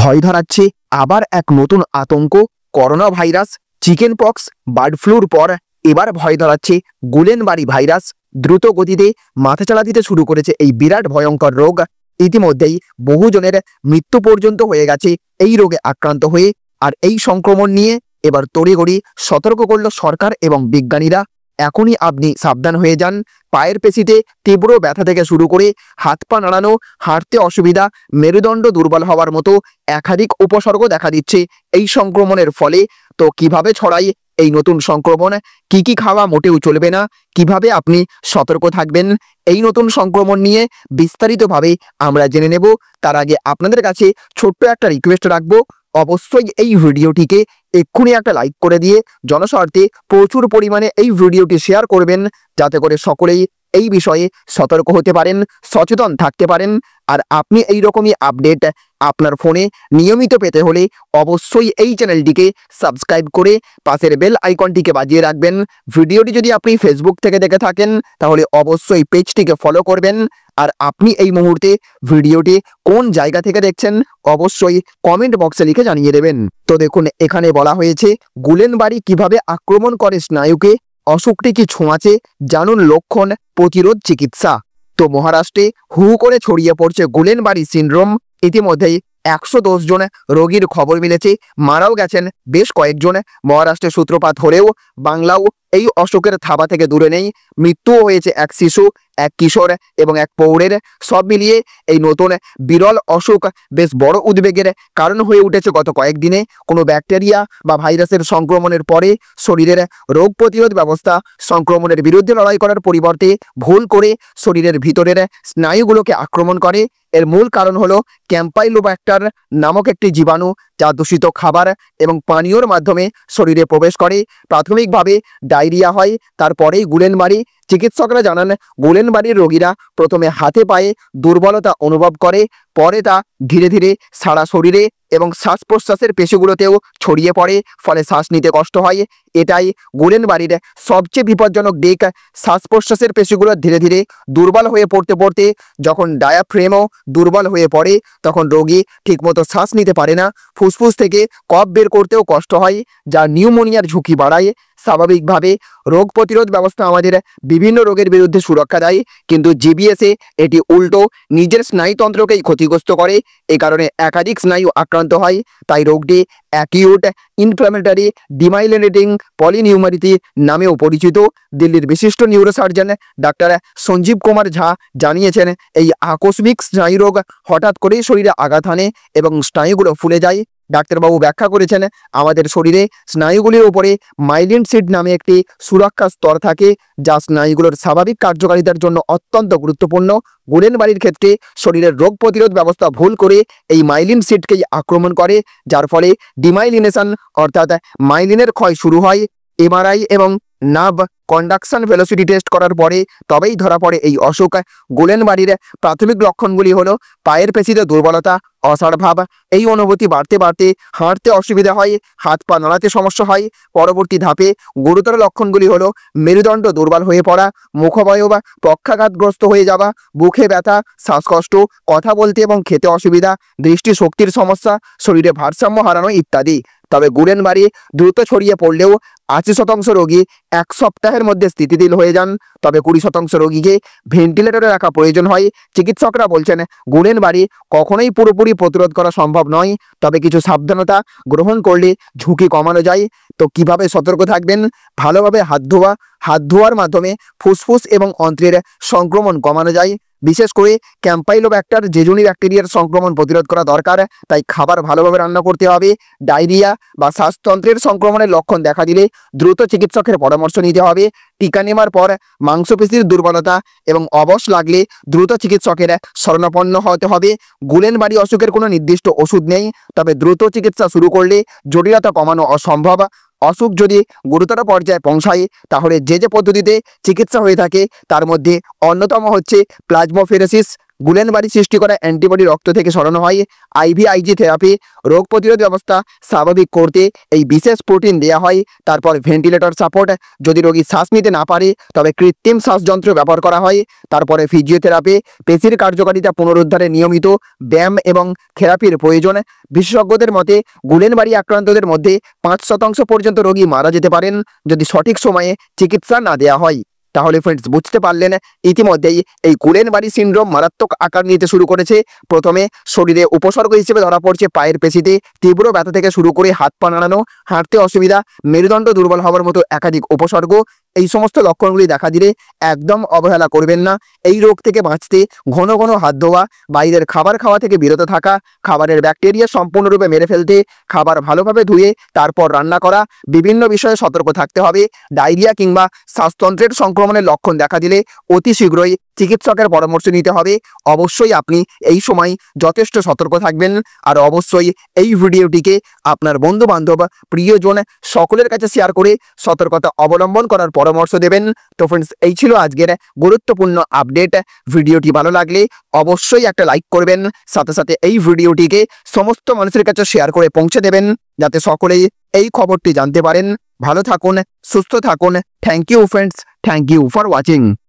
ভয় ধরাচ্ছে আবার এক নতুন আতঙ্ক। Corona virus, chicken pox, bird floor পর এবার ভয় ধরাচ্ছে গুলেনবাড়ি ভাইরাস। দ্রুত গতিতে মাথাচাড়া দিতে শুরু করেছে এই বিরাট ভয়ঙ্কর রোগ। ইতিমধ্যেই বহুজনের মৃত্যু পর্যন্ত হয়ে গেছে এই রোগে আক্রান্ত হয়ে। আর এই সংক্রমণ নিয়ে এবার তড়িঘড়ি সতর্ক করল সরকার এবং বিজ্ঞানীরা। এখনই আপনি সাবধান হয়ে যান। পায়ের পেশিতে তীব্র ব্যথা থেকে শুরু করে হাত পা নাড়ানো, হাঁটতে অসুবিধা, মেরুদণ্ড দুর্বল হওয়ার মতো একাধিক উপসর্গ দেখা দিচ্ছে এই সংক্রমণের ফলে। তো কিভাবে ছড়ায় এই নতুন সংক্রমণ, কি কি খাওয়া মোটেও চলবে না, কিভাবে আপনি সতর্ক থাকবেন, এই নতুন সংক্রমণ নিয়ে বিস্তারিতভাবে আমরা জেনে নেব। তার আগে আপনাদের কাছে ছোট্ট একটা রিকোয়েস্ট রাখবো, অবশ্যই এই ভিডিওটিকে এক্ষুনি একটা লাইক করে দিয়ে জনস্বার্থে প্রচুর পরিমাণে এই ভিডিওটি শেয়ার করবেন, যাতে করে সকলেই এই বিষয়ে সতর্ক হতে পারেন, সচেতন থাকতে পারেন। আর আপনি এই রকমই আপডেট আপনার ফোনে নিয়মিত পেতে হলে অবশ্যই এই চ্যানেলটিকে সাবস্ক্রাইব করে পাশের বেল আইকনটিকে বাজিয়ে রাখবেন। ভিডিওটি যদি আপনি ফেসবুক থেকে দেখে থাকেন তাহলে অবশ্যই পেজটিকে ফলো করবেন। আর আপনি এই মুহূর্তে ভিডিওটি কোন জায়গা থেকে দেখছেন অবশ্যই কমেন্ট বক্সে লিখে জানিয়ে দেবেন। তো দেখুন, এখানে বলা হয়েছে গুলেনবাড়ি কিভাবে আক্রমণ করে স্নায়ুকে, অসুখটি কি ছোঁয়াচে, জানুন লক্ষণ, প্রতিরোধ, চিকিৎসা। তো মহারাষ্ট্রে হু করে ছড়িয়ে পড়ছে গুলেনবাড়ি সিনড্রোম। ইতিমধ্যেই 110 জন রোগীর খবর মিলেছে, মারাও গেছেন বেশ কয়েকজন। মহারাষ্ট্রের সূত্রপাত হলেও বাংলাও এই অসুখের থাবা থেকে দূরে নেই। মৃত্যুও হয়েছে এক শিশু, এক কিশোর এবং এক প্রৌঢ়ের। সব মিলিয়ে এই নতুন বিরল অসুখ বেশ বড় উদ্বেগের কারণ হয়ে উঠেছে গত কয়েকদিনে। কোনো ব্যাকটেরিয়া বা ভাইরাসের সংক্রমণের পরে শরীরের রোগ প্রতিরোধ ব্যবস্থা সংক্রমণের বিরুদ্ধে লড়াই করার পরিবর্তে ভুল করে শরীরের ভিতরের স্নায়ুগুলোকে আক্রমণ করে। এর মূল কারণ হলো ক্যাম্পাইলোব্যাক্টার নামক একটি জীবাণু, যা দূষিত খাবার এবং পানীয়র মাধ্যমে শরীরে প্রবেশ করে। প্রাথমিকভাবে ডায়রিয়া হয়, তারপরেই গুলেনবাড়ি। চিকিৎসকরা জানান, গুলেনবাড়ির রোগীরা প্রথমে হাতে পায়ে দুর্বলতা অনুভব করে, পরে তা ধীরে ধীরে সারা শরীরে এবং শ্বাস প্রশ্বাসের পেশিগুলোতেও ছড়িয়ে পড়ে, ফলে শ্বাস নিতে কষ্ট হয়। এটাই গুলেনবাড়ির সবচেয়ে বিপজ্জনক দিক। শ্বাস প্রশ্বাসের পেশিগুলো ধীরে ধীরে দুর্বল হয়ে পড়তে পড়তে যখন ডায়াফ্রেমও দুর্বল হয়ে পড়ে, তখন রোগী ঠিকমতো শ্বাস নিতে পারে না। ফুসফুস থেকে কফ বের করতেও কষ্ট হয়, যা নিউমোনিয়ার ঝুঁকি বাড়ায়। স্বাভাবিকভাবে রোগ প্রতিরোধ ব্যবস্থা আমাদের বিভিন্ন রোগের বিরুদ্ধে সুরক্ষা দেয়, কিন্তু জিবিএসে এটি উল্টো নিজের স্নায়ুতন্ত্রকেই ক্ষতিগ্রস্ত করে। এ কারণে একাধিক স্নায়ু আক্রান্ত হয়। তাই রোগটি অ্যাকিউট ইনফ্ল্যামেটরি ডিমাইলিনেটিং পলিনিউমারিটি নামেও পরিচিত। দিল্লির বিশিষ্ট নিউরোসার্জন ডাক্তার সঞ্জীব কুমার ঝা জানিয়েছেন, এই আকস্মিক স্নায়ু রোগ হঠাৎ করেই শরীরে আঘাত হানে এবং স্নায়ুগুলো ফুলে যায়। ডাক্তারবাবু ব্যাখ্যা করেছেন, আমাদের শরীরে স্নায়ুগুলির উপরে মাইলিন সিড নামে একটি সুরক্ষা স্তর থাকে, যা স্নায়ুগুলোর স্বাভাবিক কার্যকারিতার জন্য অত্যন্ত গুরুত্বপূর্ণ। গুলেনবাড়ির ক্ষেত্রে শরীরের রোগ প্রতিরোধ ব্যবস্থা ভুল করে এই মাইলিন সিডকেই আক্রমণ করে, যার ফলে ডিমাইলিনেশন অর্থাৎ মাইলিনের ক্ষয় শুরু হয়। এমআরআই এবং নার্ভ কন্ডাকশন ভেলোসিটি টেস্ট করার পরে তবেই ধরা পড়ে এই অসুখ। গুলেনবাড়ির প্রাথমিক লক্ষণগুলি হলো পায়ের পেশিতে দুর্বলতা, অসাড় ভাব, এই অনুভূতি বাড়তে বাড়তে হাঁটতে অসুবিধা হয়, হাত পা নাড়াতে সমস্যা হয়। পরবর্তী ধাপে গুরুতর লক্ষণগুলি হলো মেরুদণ্ড দুর্বল হয়ে পড়া, মুখবয়ব পক্ষাঘাতগ্রস্ত হয়ে যাওয়া, বুকে ব্যথা, শ্বাসকষ্ট, কথা বলতে এবং খেতে অসুবিধা, দৃষ্টিশক্তির সমস্যা, শরীরে ভারসাম্য হারানো ইত্যাদি। তবে গুলেনবাড়ি দ্রুত ছড়িয়ে পড়লেও 80% রোগী 1 সপ্তাহের মধ্যে স্থিতিশীল হয়ে যান। তবে 20% রোগীকে ভেন্টিলেটরে রাখা প্রয়োজন হয়। চিকিৎসকরা বলছেন, গুলেনবাড়ি কখনোই পুরোপুরি প্রতিরোধ করা সম্ভব নয়, তবে কিছু সাবধানতা গ্রহণ করলে ঝুঁকি কমানো যায়। তো কিভাবে সতর্ক থাকবেন? ভালোভাবে হাত ধোয়ার মাধ্যমে ফুসফুস এবং অন্ত্রের সংক্রমণ কমানো যায়। বিশেষ করে ক্যাম্পাইলোব্যাক্টার জেজুনি ব্যাকটেরিয়ার সংক্রমণ প্রতিরোধ করা দরকার, তাই খাবার ভালোভাবে রান্না করতে হবে। ডায়রিয়া বা শ্বাসতন্ত্রের সংক্রমণের লক্ষণ দেখা দিলে দ্রুত চিকিৎসকের পরামর্শ নিতে হবে। টিকা নেওয়ার পর মাংসপেশির দুর্বলতা এবং অবশ লাগলে দ্রুত চিকিৎসকের শরণাপন্ন হতে হবে। গুলেনবাড়ি অসুখের কোনো নির্দিষ্ট ওষুধ নেই, তবে দ্রুত চিকিৎসা শুরু করলে জটিলতা কমানো অসম্ভব। অসুখ যদি গুরুতর পর্যায়ে পৌঁছায় তাহলে যে পদ্ধতিতে চিকিৎসা হয়ে থাকে তার মধ্যে অন্যতম হচ্ছে প্লাজমোফেরেসিস, গুলেনবারি সৃষ্টি করা অ্যান্টিবডি রক্ত থেকে সরানো হয়। আইভিআইজি থেরাপি, রোগ প্রতিরোধ ব্যবস্থা স্বাভাবিক করতে এই বিশেষ প্রোটিন দেওয়া হয়। তারপর ভেন্টিলেটর সাপোর্ট, যদি রোগী শ্বাস নিতে না পারে তবে কৃত্রিম শ্বাসযন্ত্র ব্যবহার করা হয়। তারপরে ফিজিওথেরাপি, পেশির কার্যকারিতা পুনরুদ্ধারে নিয়মিত ব্যায়াম এবং থেরাপির প্রয়োজন। বিশেষজ্ঞদের মতে গুলেনবারি আক্রান্তদের মধ্যে 5% পর্যন্ত রোগী মারা যেতে পারেন যদি সঠিক সময়ে চিকিৎসা না দেওয়া হয়। তাহলে ফ্রেন্ডস, বুঝতে পারলেন ইতিমধ্যেই এই গুলেনবারি সিনড্রোম মারাত্মক আকার নিতে শুরু করেছে। প্রথমে শরীরে উপসর্গ হিসেবে ধরা পড়ছে পায়ের পেশিতে তীব্র ব্যথা থেকে শুরু করে হাত পা নাড়ানো, হাঁটতে অসুবিধা, মেরুদণ্ড দুর্বল হওয়ার মতো একাধিক উপসর্গ। এই সমস্ত লক্ষণগুলি দেখা দিলে একদম অবহেলা করবেন না। এই রোগ থেকে বাঁচতে ঘন ঘন হাত ধোয়া, বাইরের খাবার খাওয়া থেকে বিরত থাকা, খাবারের ব্যাকটেরিয়া সম্পূর্ণরূপে মেরে ফেলতে খাবার ভালোভাবে ধুয়ে তারপর রান্না করা, বিভিন্ন বিষয়ে সতর্ক থাকতে হবে। ডায়রিয়া কিংবা শ্বাসতন্ত্রের সংক্রমণের লক্ষণ দেখা দিলে অতি শীঘ্রই চিকিৎসকের পরামর্শ নিতে হবে। অবশ্যই আপনি এই সময় যথেষ্ট সতর্ক থাকবেন। আর অবশ্যই এই ভিডিওটিকে আপনার বন্ধু বান্ধব, প্রিয়জন সকলের কাছে শেয়ার করে সতর্কতা অবলম্বন করার পরামর্শ দেবেন। তো ফ্রেন্ডস, এই ছিল আজকের গুরুত্বপূর্ণ আপডেট। ভিডিওটি ভালো লাগলে অবশ্যই একটা লাইক করবেন, সাথে সাথে এই ভিডিওটিকে সমস্ত মানুষের কাছে শেয়ার করে পৌঁছে দেবেন, যাতে সকলেই এই খবরটি জানতে পারেন। ভালো থাকুন, সুস্থ থাকুন। Thank you friends, thank you for watching.